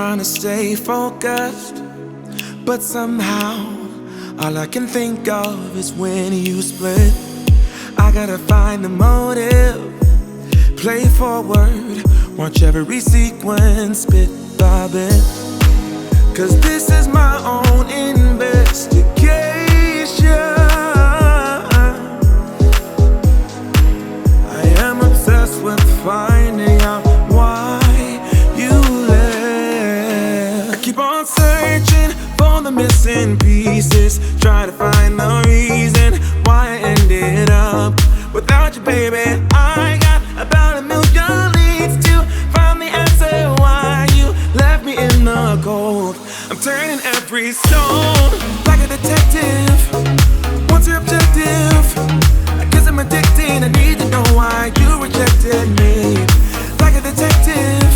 trying to stay focused, but somehow all I can think of is when you split. I gotta find the motive, play forward, watch every sequence bit by bit. Cause this is my own investigation. I am obsessed with finding out why you left. I keep on searching for the missing pieces, try to find the reason why I ended up without you, baby. I got about a million leads to find the answer why you left me in the cold. I'm turning every stone like a detective. What's your objective? I guess I'm addicted. I need to know why you rejected me. Like a detective.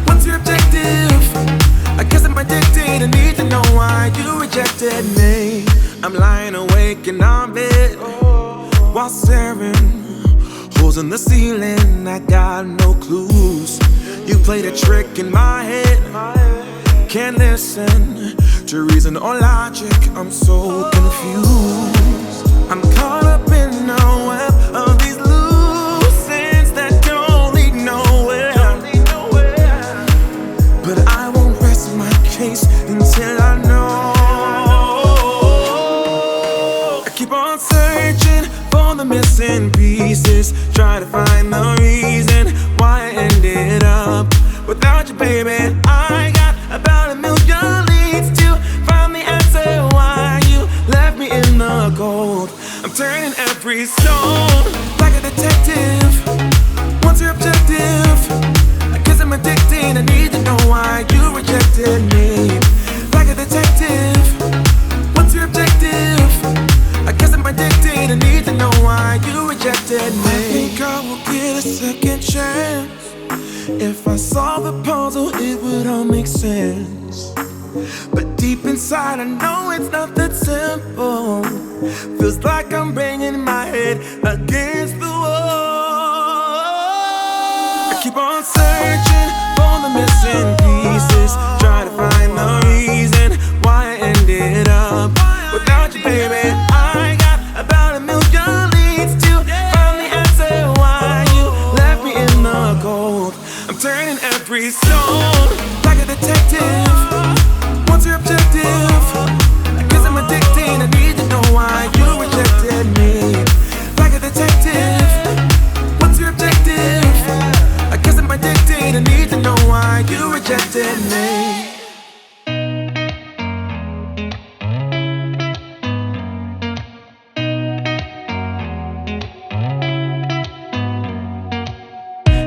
What's your objective? I guess I'm addicted. I need to know why you rejected me. I'm lying awake in our bed while staring holes in the ceiling. I got no clues. You played a trick in my head. Can't listen to reason or logic. I'm so confused. I'm caught up in a web of these loose ends that don't lead nowhere. But I won't rest my case until I know. I keep on searching for the missing pieces, try to find the reason why I ended up without you, baby. I got about a million leads to find the answer why you left me in the cold. I'm turning every stone like a detective. What's your objective? I guess I'm addicted. I need to know why you rejected me. Like a detective. What's your objective? I guess I'm addicted. I need to know why you rejected me. I think I will get a second chance. If I solve the puzzle, it would all make sense. But deep inside, I know it's not that simple. Feels like I'm banging my head against the wall. I keep on searching for the missing pieces, try to find the reason why I ended up without you, baby. I got about a million leads to find the answer why you left me in the cold. I'm turning every stone like a detective. What's your objective? I guess I'm addicted. I need to know why you rejected me. Like a detective. What's your objective? I guess I'm addicted. I need to know why you rejected me.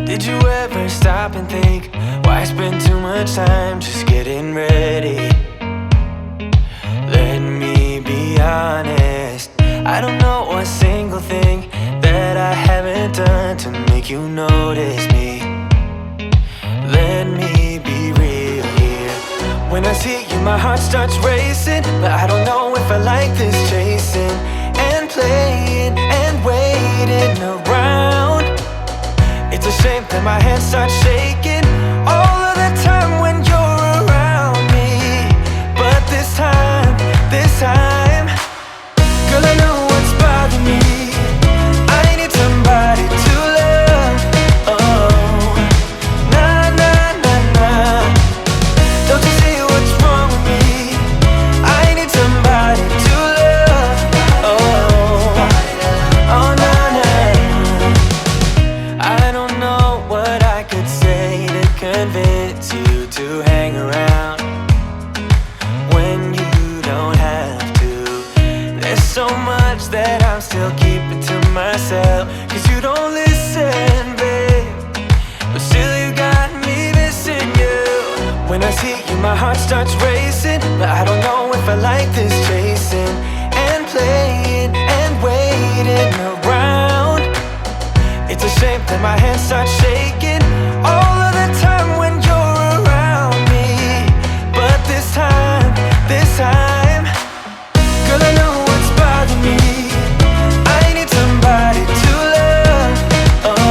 Did you ever stop and think, why spend too much time just getting ready? Let me be honest, I don't know a single thing that I haven't done to make you notice me. Let me be real here. When I see you, my heart starts racing, but I don't know if I like this chasing and playing and waiting around. It's a shame that my hands start shaking all of the time when you're around me. But this time, girl, I know what's bothering me. I need somebody to love. Oh, nah, nah, nah, nah. Don't you see what's wrong with me? I need somebody to love. Oh, oh, nah, nah. I don't know what I could say to convince you to hang around when you don't have to. There's so much that I'm still keeping to myself, cause you don't listen, babe. But still you got me missing you. When I see you, my heart starts racing, but I don't know if I like this chasing and playing and waiting around. It's a shame that my hands start shaking